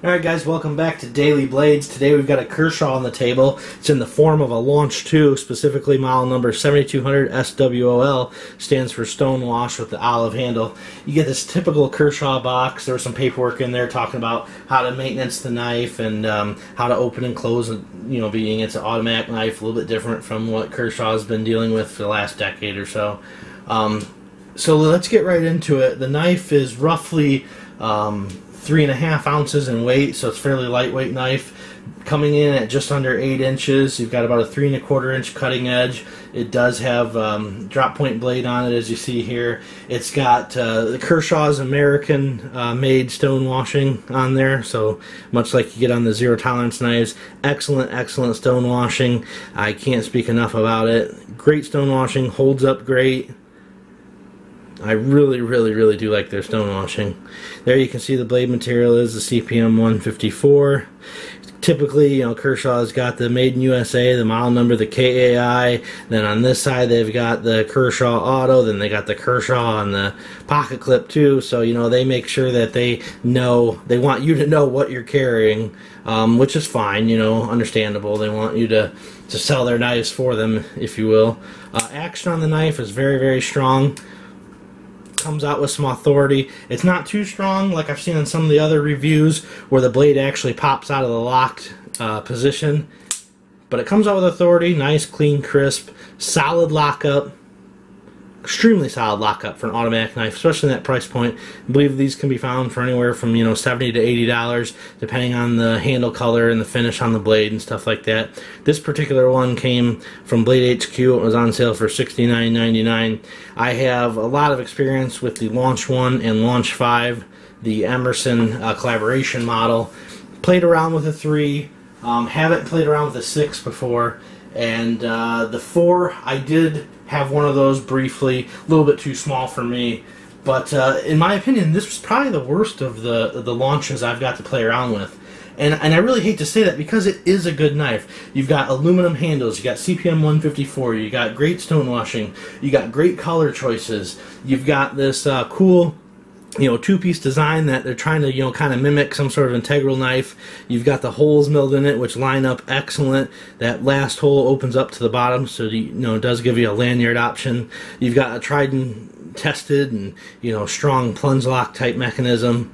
Alright guys, welcome back to Daily Blades. Today we've got a Kershaw on the table. It's in the form of a Launch 2, specifically model number 7200 SWOL, stands for Stonewash with the olive handle. You get this typical Kershaw box. There was some paperwork in there talking about how to maintenance the knife and how to open and close it, being it's an automatic knife, a little bit different from what Kershaw's been dealing with for the last decade or so. So let's get right into it. The knife is roughly 3.5 ounces in weight, so it's a fairly lightweight knife. Coming in at just under 8 inches, you've got about a 3¼ inch cutting edge. It does have drop point blade on it, as you see here. It's got the Kershaw's American made stone washing on there, so much like you get on the zero tolerance knives. Excellent stone washing. I can't speak enough about it. Great stone washing, holds up great. I really do like their stone washing. There you can see the blade material is the CPM 154. Typically, Kershaw's got the Made in USA, the model number, the KAI. Then on this side, they've got the Kershaw Auto. Then they got the Kershaw on the pocket clip too. So they make sure that they want you to know what you're carrying, which is fine. Understandable. They want you to sell their knives for them, if you will. Action on the knife is very strong. Comes out with some authority. It's not too strong like I've seen in some of the other reviews where the blade actually pops out of the locked position, but it comes out with authority. Nice, clean, crisp, solid lockup. Extremely solid lockup for an automatic knife, especially in that price point. I believe these can be found for anywhere from $70 to $80, depending on the handle color and the finish on the blade and stuff like that. This particular one came from Blade HQ. It was on sale for $69.99. I have a lot of experience with the Launch 1 and Launch 5, the Emerson collaboration model. Played around with a 3. Haven't played around with a 6 before. And the 4, I did have one of those briefly, a little bit too small for me. But in my opinion, this was probably the worst of the launches I've got to play around with. And I really hate to say that because it is a good knife. You've got aluminum handles, you got CPM 154, you got great stone washing, you got great color choices, you've got this cool two-piece design that they're trying to, kind of mimic some sort of integral knife. You've got the holes milled in it, which line up excellent. That last hole opens up to the bottom, so it does give you a lanyard option. You've got a tried and tested and, strong plunge lock type mechanism,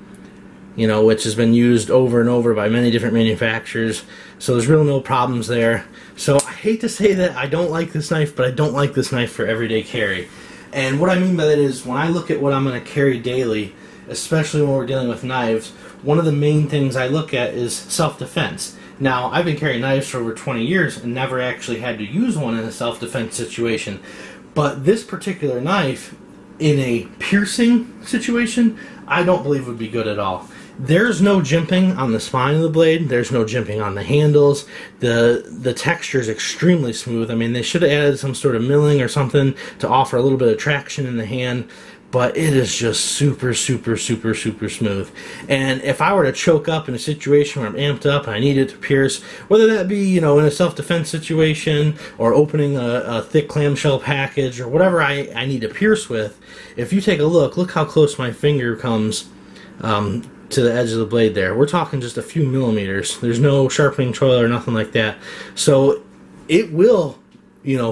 which has been used over and over by many different manufacturers. So there's really no problems there. So I hate to say that I don't like this knife, but I don't like this knife for everyday carry. And what I mean by that is, when I look at what I'm going to carry daily, especially when we're dealing with knives, one of the main things I look at is self-defense. Now, I've been carrying knives for over 20 years and never actually had to use one in a self-defense situation. But this particular knife, in a piercing situation, I don't believe would be good at all. There's no jimping on the spine of the blade. There's no jimping on the handles. The texture is extremely smooth. I mean, they should have added some sort of milling or something to offer a little bit of traction in the hand, but it is just super smooth. And if I were to choke up in a situation where I'm amped up and I need it to pierce, whether that be, in a self-defense situation or opening a thick clamshell package or whatever I need to pierce with, if you take a look how close my finger comes to the edge of the blade there. We're talking just a few millimeters. There's no sharpening tool or nothing like that. So it will,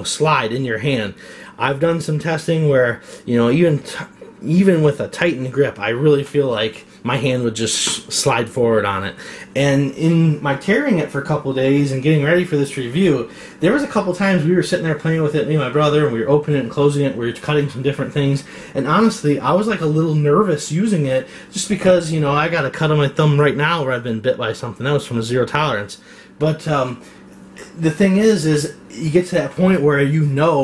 slide in your hand. I've done some testing where, even with a tightened grip, I really feel like my hand would just slide forward on it. And in my carrying it for a couple days and getting ready for this review, there was a couple times we were sitting there playing with it, me and my brother, and we were opening it and closing it, we were cutting some different things, and honestly, I was like a little nervous using it, just because, I got a cut on my thumb right now where I've been bit by something else from a zero tolerance. But the thing is you get to that point where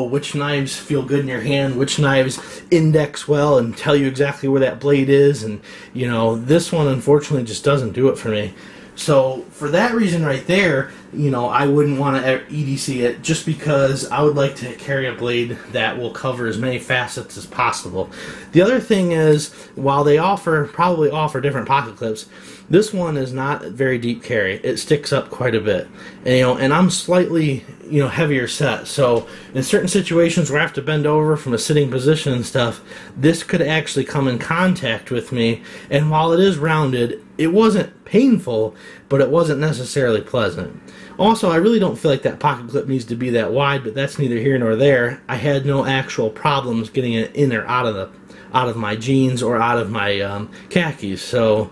which knives feel good in your hand, which knives index well and tell you exactly where that blade is, and this one unfortunately just doesn't do it for me. So for that reason right there, you know, I wouldn't want to EDC it, just because I would like to carry a blade that will cover as many facets as possible. The other thing is, while they probably offer different pocket clips, this one is not very deep carry. It sticks up quite a bit, and, you know, and I'm slightly, you know, heavier set, so in certain situations where I have to bend over from a sitting position and stuff, this could actually come in contact with me, and while it is rounded, it wasn't painful, but it wasn't necessarily pleasant. Also, I really don't feel like that pocket clip needs to be that wide, but that's neither here nor there. I had no actual problems getting it in or out of my jeans or out of my khakis, so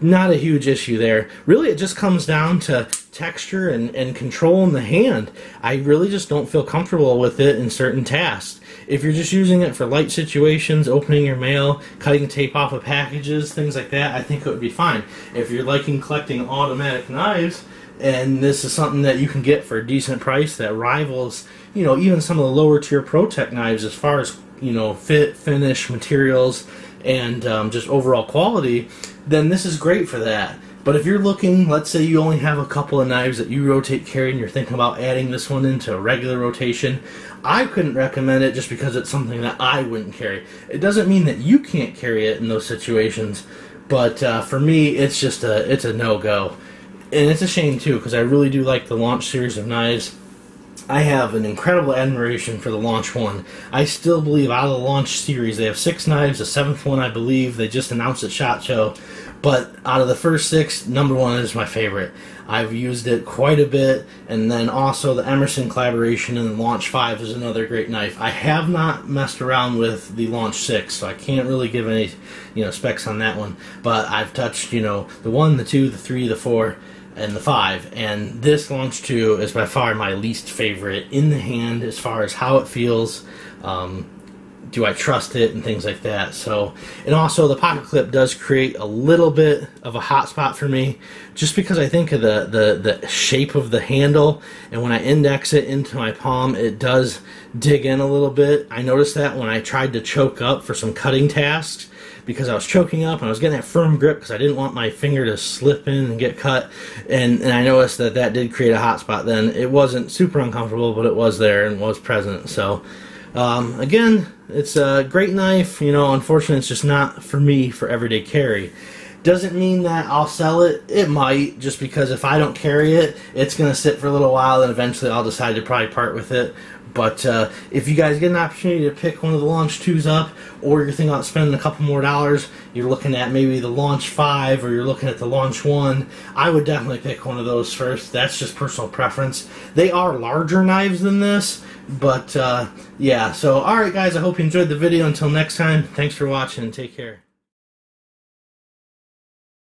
not a huge issue there. Really, it just comes down to texture and control in the hand. I really just don't feel comfortable with it in certain tasks. If you're just using it for light situations, opening your mail, cutting tape off of packages, things like that, I think it would be fine. If you're liking collecting automatic knives, and this is something that you can get for a decent price that rivals, you know, even some of the lower tier ProTech knives as far as, you know, fit, finish, materials, and just overall quality, then this is great for that. But if you're looking, let's say you only have a couple of knives that you rotate carry and you're thinking about adding this one into a regular rotation, I couldn't recommend it just because it's something that I wouldn't carry. It doesn't mean that you can't carry it in those situations, but for me, it's just it's a no-go. And it's a shame too, because I really do like the Launch series of knives. I have an incredible admiration for the Launch one. I still believe out of the Launch series, they have 6 knives, the 7th one I believe they just announced at SHOT Show, but out of the first 6, #1 is my favorite. I've used it quite a bit, and then also the Emerson collaboration and the Launch 5 is another great knife. I have not messed around with the Launch 6, so I can't really give any, you know, specs on that one, but I've touched, you know, the 1, the 2, the 3, the 4, and the 5, and this Launch 2 is by far my least favorite in the hand as far as how it feels, do I trust it, and things like that. So, and also the pocket clip does create a little bit of a hot spot for me, just because I think of the shape of the handle, and when I index it into my palm, it does dig in a little bit. I noticed that when I tried to choke up for some cutting tasks, because I was choking up and I was getting that firm grip because I didn't want my finger to slip in and get cut, and I noticed that that did create a hot spot then. It wasn't super uncomfortable, but it was there and was present. So again, it's a great knife, you know. Unfortunately, it's just not for me for everyday carry. Doesn't mean that I'll sell it. It might, just because if I don't carry it, it's going to sit for a little while, and eventually I'll decide to probably part with it. But if you guys get an opportunity to pick one of the Launch 2s up, or you're thinking about spending a couple more dollars, you're looking at maybe the Launch 5, or you're looking at the Launch 1, I would definitely pick one of those first. That's just personal preference. They are larger knives than this, but yeah. So alright guys, I hope you enjoyed the video. Until next time, thanks for watching and take care.